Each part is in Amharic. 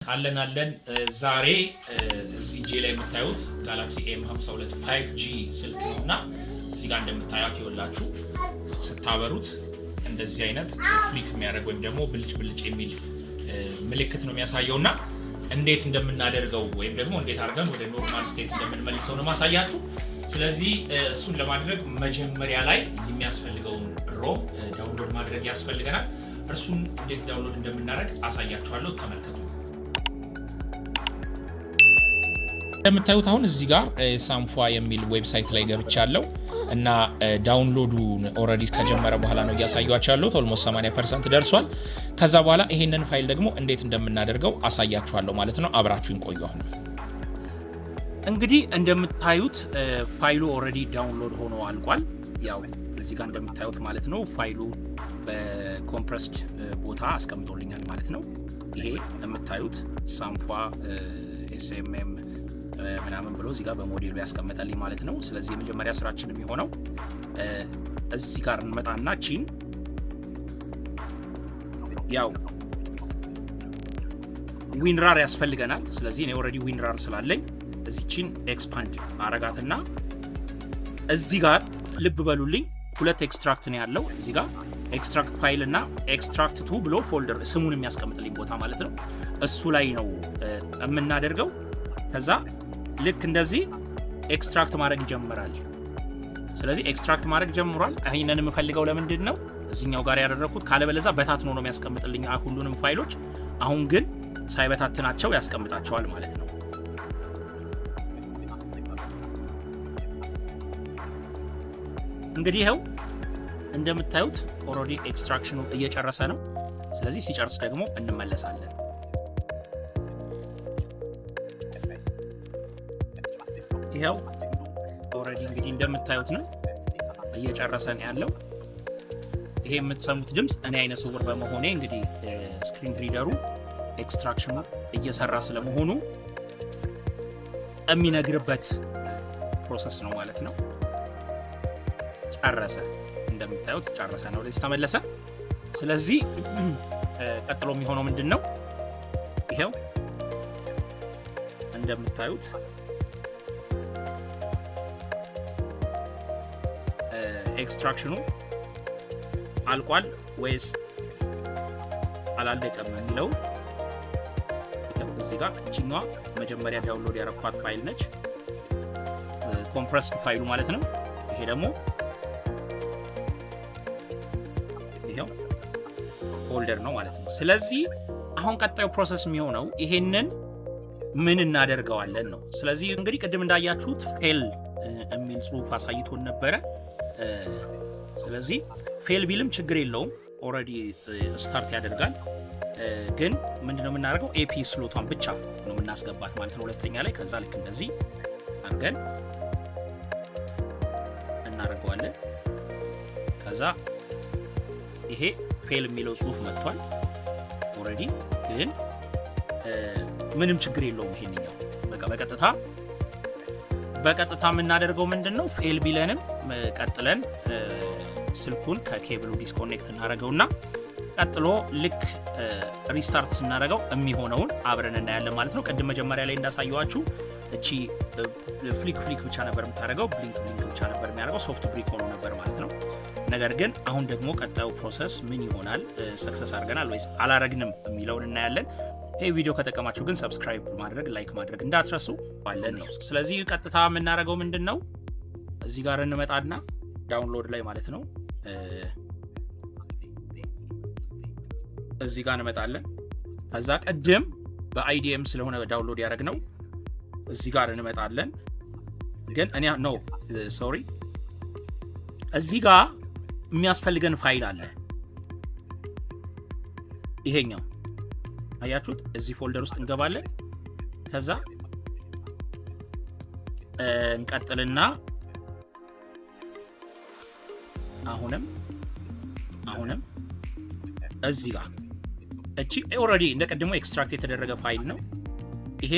አለን ዛሬ እዚህ ጄ ላይ የምታዩት ጋላክሲ M52 5G ስልክ ነውና እዚህ ጋር እንደምታዩት ይወላችሁ ስታበሩት እንደዚህ አይነት ፍሊክ የሚያደርግ ወይም ደግሞ ብልጭ የሚል ምልክት ነው የሚያሳየውና እንዴት እንደምናደርገው ወይም ደግሞ እንዴት አድርገን ወደ ኖርማል ስቴት እንደምንመልሰው ነው ማሳያችሁ። ስለዚህ እሱን ለማድረግ መጀመሪያ ላይ የሚያስፈልገውን ሮም ዳውንሎድ ማድረግ ያስፈልገናል። እርሱን እንዴት ዳውንሎድ እንደምናደርግ አሳያችኋለሁ። ተመልከቱ። እንደምታዩት አሁን እዚህ ጋር ሳምፏ የሚል ዌብሳይት ላይ ገብቻለሁ እና ዳውንሎዱ ኦሬዲ ከጀመረ በኋላ ነው እያሳያችሁ ያለሁት። ኦልሞስት 80% ደርሷል። ከዛ በኋላ ይሄንን ፋይል ደግሞ እንዴት እንደምናደርገው አሳያችኋለሁ ማለት ነው። አብራችሁን ቆዩ። አሁን እንግዲህ እንደምታዩት ፋይሉ ኦሬዲ ዳውንሎድ ሆኖ አልቋል። ያው እዚህ ጋር እንደምታዩት ማለት ነው ፋይሉ በኮምፕረስድ ቦታ አስቀምጦልኛል ማለት ነው። ይሄ የምታዩት ሳምፏ ኤስኤምኤም ምናምን ብሎ እዚህ ጋር በሞዴሉ ያስቀምጣልኝ ማለት ነው። ስለዚህ የመጀመሪያ ስራችን የሚሆነው እዚህ ጋር እንመጣና ቺን ያው ዊንራር ያስፈልገናል። ስለዚህ እኔ ኦሬዲ ዊንራር ስላለኝ እዚህ ቺን ኤክስፓንድ አረጋትና እዚህ ጋር ልብ በሉልኝ ሁለት ኤክስትራክት ነው ያለው። እዚህ ጋር ኤክስትራክት ፋይል እና ኤክስትራክት ቱ ብሎ ፎልደር ስሙን የሚያስቀምጥልኝ ቦታ ማለት ነው። እሱ ላይ ነው የምናደርገው። ከዛ ልክ እንደዚህ ኤክስትራክት ማድረግ ይጀምራል። ስለዚህ ኤክስትራክት ማድረግ ጀምሯል። ይሄንን የምፈልገው ለምንድን ነው እዚህኛው ጋር ያደረኩት? ካለበለዛ በታትኖ ነው የሚያስቀምጥልኝ ሁሉንም ፋይሎች። አሁን ግን ሳይበታትናቸው ያስቀምጣቸዋል ማለት ነው። እንግዲህ ይኸው እንደምታዩት ኦሬዲ ኤክስትራክሽኑ እየጨረሰ ነው። ስለዚህ ሲጨርስ ደግሞ እንመለሳለን። ይሄው ኦሬዲ እንግዲህ እንደምታዩት ነው እየጨረሰ ነው ያለው። ይሄ የምትሰሙት ድምጽ እኔ አይነ ስውር በመሆኔ እንግዲህ ስክሪን ሪደሩ ኤክስትራክሽኑ እየሰራ ስለመሆኑ የሚነግርበት ፕሮሰስ ነው ማለት ነው። ጨረሰ፣ እንደምታዩት ጨረሰ ነው፣ ወደዚህ ተመለሰ። ስለዚህ ቀጥሎ የሚሆነው ምንድነው? ይሄው እንደምታዩት ኤክስትራክሽኑ አልቋል ወይስ አላለቀም የሚለው እዚህ ጋር እቺኛዋ መጀመሪያ ዳውንሎድ ያረኳት ፋይል ነች፣ ኮምፕረስድ ፋይሉ ማለት ነው። ይሄ ደግሞ ይሄው ፎልደር ነው ማለት ነው። ስለዚህ አሁን ቀጣዩ ፕሮሰስ የሚሆነው ይሄንን ምን እናደርገዋለን ነው። ስለዚህ እንግዲህ ቅድም እንዳያችሁት ፌል የሚል ጽሁፍ አሳይቶን ነበረ። ስለዚህ ፌል ቢልም ችግር የለውም፣ ኦሬዲ ስታርት ያደርጋል። ግን ምንድነው የምናደርገው? ኤፒ ስሎቷን ብቻ ነው የምናስገባት ማለት ነው ሁለተኛ ላይ። ከዛ ልክ እንደዚህ አድርገን እናደርገዋለን። ከዛ ይሄ ፌል የሚለው ጽሁፍ መጥቷል ኦሬዲ። ግን ምንም ችግር የለውም ይሄንኛው በቃ በቀጥታ የምናደርገው ምንድነው? ፌል ቢለንም ቀጥለን ስልኩን ከኬብሉ ዲስኮኔክት እናደርገውና ቀጥሎ ልክ ሪስታርት ስናደርገው የሚሆነውን አብረን እናያለን ማለት ነው። ቅድም መጀመሪያ ላይ እንዳሳየዋችሁ እቺ ፍሊክ ብቻ ነበር የምታደርገው፣ ብሊንክ ብቻ ነበር የሚያደርገው፣ ሶፍት ብሪክ ሆኖ ነበር ማለት ነው። ነገር ግን አሁን ደግሞ ቀጣዩ ፕሮሰስ ምን ይሆናል? ሰክሰስ አድርገናል ወይስ አላረግንም የሚለውን እናያለን። ይህ ቪዲዮ ከጠቀማችሁ ግን ሰብስክራይብ ማድረግ ላይክ ማድረግ እንዳትረሱ ባለን ነው። ስለዚህ ቀጥታ የምናደርገው ምንድን ነው? እዚህ ጋር እንመጣና ዳውንሎድ ላይ ማለት ነው እዚህ ጋር እንመጣለን። ከዛ ቀደም በአይዲኤም ስለሆነ ዳውንሎድ ያደረግነው እዚህ ጋር እንመጣለን። ግን እኔ ነው ሶሪ እዚህ ጋር የሚያስፈልገን ፋይል አለ። ይሄኛው አያችሁት? እዚህ ፎልደር ውስጥ እንገባለን። ከዛ እንቀጥልና አሁንም እዚህ ጋር እቺ ኦሬዲ እንደቀደመው ኤክስትራክት የተደረገ ፋይል ነው። ይሄ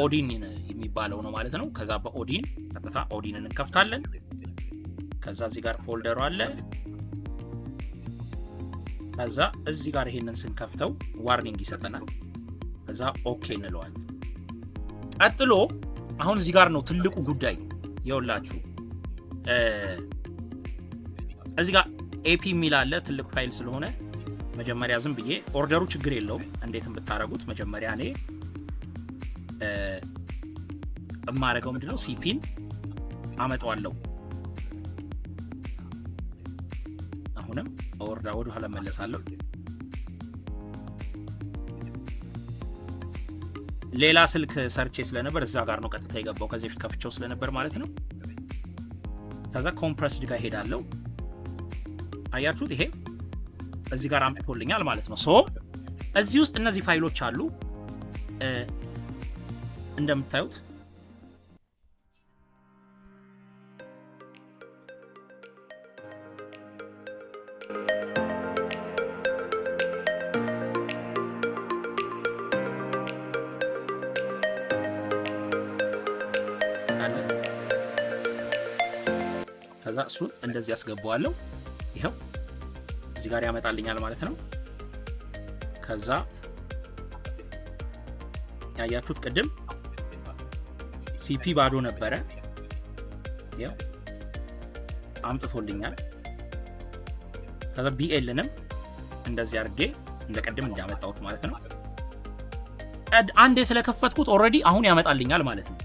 ኦዲን የሚባለው ነው ማለት ነው። ከዛ በኦዲን ቀጥታ ኦዲንን እንከፍታለን። ከዛ እዚህ ጋር ፎልደሩ አለ። ከዛ እዚህ ጋር ይሄንን ስንከፍተው ዋርኒንግ ይሰጠናል። ከዛ ኦኬ እንለዋለን። ቀጥሎ አሁን እዚህ ጋር ነው ትልቁ ጉዳይ ይኸውላችሁ እዚህ ጋር ኤፒ የሚል አለ ትልቅ ፋይል ስለሆነ መጀመሪያ ዝም ብዬ ኦርደሩ ችግር የለውም እንዴትም ብታረጉት መጀመሪያ እኔ እማረገው ምንድነው ሲፒን አመጣዋለሁ። አሁንም ኦርዳ ወደ ኋላ መለሳለሁ። ሌላ ስልክ ሰርቼ ስለነበር እዛ ጋር ነው ቀጥታ የገባው ከዚህ በፊት ከፍቼው ስለነበር ማለት ነው። ከዛ ኮምፕረስድ ጋር ሄዳለሁ። አያችሁት ይሄ እዚህ ጋር አምጥቶልኛል ማለት ነው። ሶ እዚህ ውስጥ እነዚህ ፋይሎች አሉ እንደምታዩት ከዛ እሱን እንደዚህ ያስገባዋለሁ። ይሄው እዚህ ጋር ያመጣልኛል ማለት ነው። ከዛ ያያችሁት ቅድም ሲፒ ባዶ ነበረ ያው አምጥቶልኛል። ከዛ ቢኤልንም እንደዚህ አድርጌ እንደቀድም እንዳመጣሁት ማለት ነው። አንዴ ስለከፈትኩት ኦሬዲ አሁን ያመጣልኛል ማለት ነው።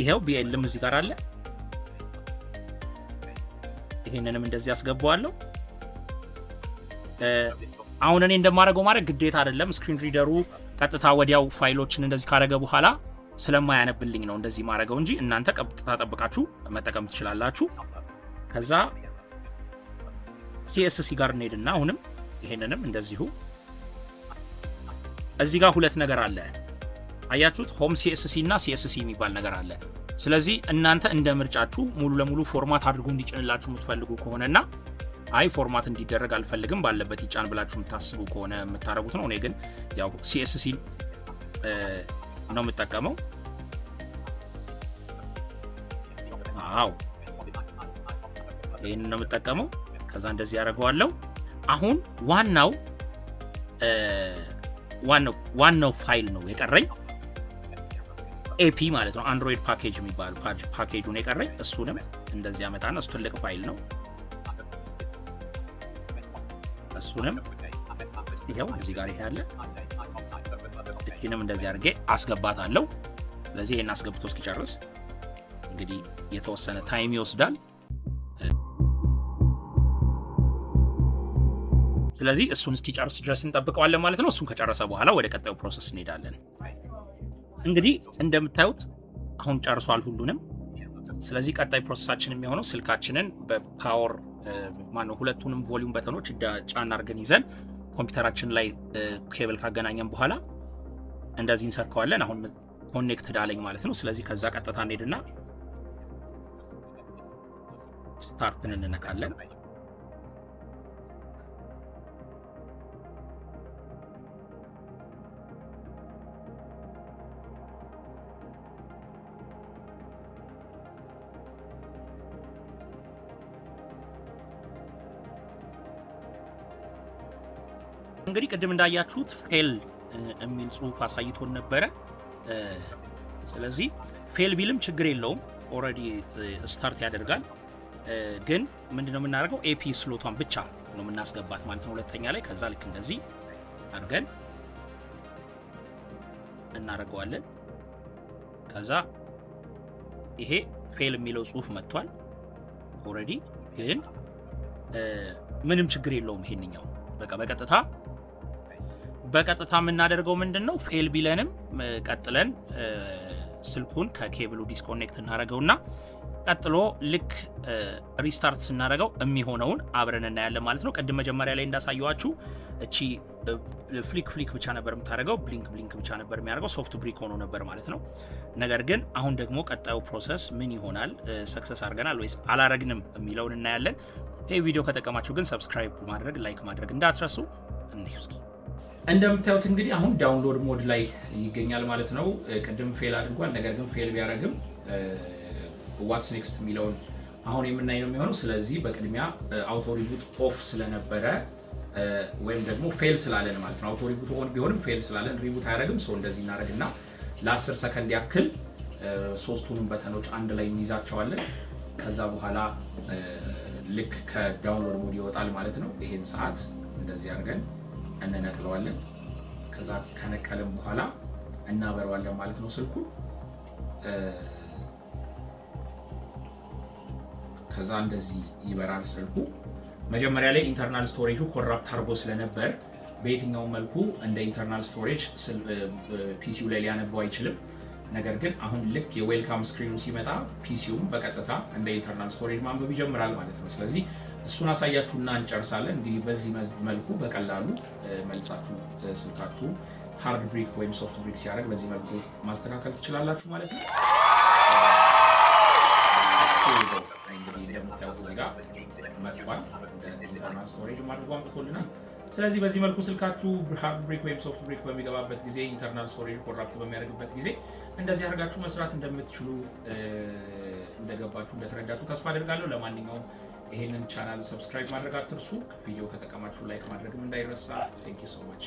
ይሄው ቢኤልም እዚህ ጋር አለ። ይሄንንም እንደዚህ ያስገባዋለሁ። አሁን እኔ እንደማረገው ማድረግ ግዴታ አይደለም። ስክሪን ሪደሩ ቀጥታ ወዲያው ፋይሎችን እንደዚህ ካረገ በኋላ ስለማያነብልኝ ነው እንደዚህ ማረገው እንጂ እናንተ ቀጥታ ተጠብቃችሁ መጠቀም ትችላላችሁ። ከዛ ሲኤስሲ ጋር እንሄድና አሁንም ይሄንንም እንደዚሁ እዚህ ጋር ሁለት ነገር አለ። አያችሁት ሆም ሲኤስሲ እና ሲኤስሲ የሚባል ነገር አለ። ስለዚህ እናንተ እንደ ምርጫችሁ ሙሉ ለሙሉ ፎርማት አድርጎ እንዲጭንላችሁ የምትፈልጉ ከሆነና አይ ፎርማት እንዲደረግ አልፈልግም ባለበት ይጫን ብላችሁ የምታስቡ ከሆነ የምታረጉት ነው። እኔ ግን ያው ሲኤስሲ ነው የምጠቀመው። አዎ ይሄን ነው የምጠቀመው። ከዛ እንደዚህ ያደርገዋለሁ። አሁን ዋናው ፋይል ነው የቀረኝ ኤፒ ማለት ነው። አንድሮይድ ፓኬጅ የሚባል ፓኬጁን የቀረኝ እሱንም እንደዚህ ያመጣና እሱ ትልቅ ፋይል ነው። እሱንም ይሄው እዚህ ጋር ያለ እቺንም እንደዚህ አድርጌ አስገባታለሁ። ስለዚህ ይሄን አስገብቶ እስኪጨርስ እንግዲህ የተወሰነ ታይም ይወስዳል። ስለዚህ እሱን እስኪጨርስ ድረስ እንጠብቀዋለን ማለት ነው። እሱን ከጨረሰ በኋላ ወደ ቀጣዩ ፕሮሰስ እንሄዳለን። እንግዲህ እንደምታዩት አሁን ጨርሷል ሁሉንም። ስለዚህ ቀጣይ ፕሮሰሳችን የሚሆነው ስልካችንን በፓወር ሁለቱንም ቮሊዩም በተኖች ጫን አድርገን ይዘን ኮምፒውተራችን ላይ ኬብል ካገናኘን በኋላ እንደዚህ እንሰካዋለን። አሁን ኮኔክትድ አለኝ ማለት ነው። ስለዚህ ከዛ ቀጥታ እንሄድና ስታርትን እንነካለን። እንግዲህ ቅድም እንዳያችሁት ፌል የሚል ጽሁፍ አሳይቶን ነበረ። ስለዚህ ፌል ቢልም ችግር የለውም ኦሬዲ ስታርት ያደርጋል። ግን ምንድነው የምናደርገው ኤፒ ስሎቷን ብቻ ነው የምናስገባት ማለት ነው ሁለተኛ ላይ። ከዛ ልክ እንደዚህ አድርገን እናደርገዋለን። ከዛ ይሄ ፌል የሚለው ጽሁፍ መጥቷል ኦሬዲ። ግን ምንም ችግር የለውም ይሄንኛው በቃ በቀጥታ የምናደርገው ምንድነው ፌል ቢለንም ቀጥለን ስልኩን ከኬብሉ ዲስኮኔክት እናደርገውና ቀጥሎ ልክ ሪስታርት ስናደርገው የሚሆነውን አብረን እናያለን ማለት ነው። ቅድም መጀመሪያ ላይ እንዳሳየዋችሁ እቺ ፍሊክ ብቻ ነበር የምታደርገው፣ ብሊንክ ብቻ ነበር የሚያደርገው፣ ሶፍት ብሪክ ሆኖ ነበር ማለት ነው። ነገር ግን አሁን ደግሞ ቀጣዩ ፕሮሰስ ምን ይሆናል፣ ሰክሰስ አድርገናል ወይስ አላረግንም የሚለውን እናያለን። ይህ ቪዲዮ ከጠቀማችሁ ግን ሰብስክራይብ ማድረግ ላይክ ማድረግ እንዳትረሱ። እንሂድ እስኪ። እንደምታዩት እንግዲህ አሁን ዳውንሎድ ሞድ ላይ ይገኛል ማለት ነው። ቅድም ፌል አድርጓል። ነገር ግን ፌል ቢያደርግም ዋትስ ኔክስት የሚለውን አሁን የምናይ ነው የሚሆነው። ስለዚህ በቅድሚያ አውቶ ሪቡት ኦፍ ስለነበረ ወይም ደግሞ ፌል ስላለን ማለት ነው። አውቶ ሪቡት ኦን ቢሆንም ፌል ስላለን ሪቡት አያደርግም። ሶ እንደዚህ እናደርግና ለ10 ሰከንድ ያክል ሶስቱንም በተኖች አንድ ላይ እንይዛቸዋለን። ከዛ በኋላ ልክ ከዳውንሎድ ሞድ ይወጣል ማለት ነው። ይሄን ሰዓት እንደዚህ አድርገን እንነቅለዋለን። ከዛ ከነቀለም በኋላ እናበረዋለን ማለት ነው ስልኩ። ከዛ እንደዚህ ይበራል ስልኩ። መጀመሪያ ላይ ኢንተርናል ስቶሬጁ ኮራፕት አድርጎ ስለነበር በየትኛው መልኩ እንደ ኢንተርናል ስቶሬጅ ፒሲው ላይ ሊያነባው አይችልም። ነገር ግን አሁን ልክ የዌልካም ስክሪኑ ሲመጣ ፒሲውም በቀጥታ እንደ ኢንተርናል ስቶሬጅ ማንበብ ይጀምራል ማለት ነው። ስለዚህ እሱን አሳያችሁና እንጨርሳለን። እንግዲህ በዚህ መልኩ በቀላሉ መልሳችሁ ስልካችሁ ሃርድ ብሪክ ወይም ሶፍት ብሪክ ሲያደርግ በዚህ መልኩ ማስተካከል ትችላላችሁ ማለት ነው። እንግዲህ እንደምታዩት እዚህ ጋር መጥቷል። ኢንተርናል ስቶሬጅ አድርጎ አምጥቶልናል። ስለዚህ በዚህ መልኩ ስልካችሁ ሃርድ ብሪክ ወይም ሶፍት ብሪክ በሚገባበት ጊዜ ኢንተርናል ስቶሬጅ ኮራፕት በሚያደርግበት ጊዜ እንደዚህ አድርጋችሁ መስራት እንደምትችሉ እንደገባችሁ እንደተረዳችሁ ተስፋ አደርጋለሁ። ለማንኛውም ይሄንን ቻናል ሰብስክራይብ ማድረግ አትርሱ። ቪዲዮ ከተጠቀማችሁ ላይክ ማድረግም እንዳይረሳ። ቴንክ ዩ ሶ ማች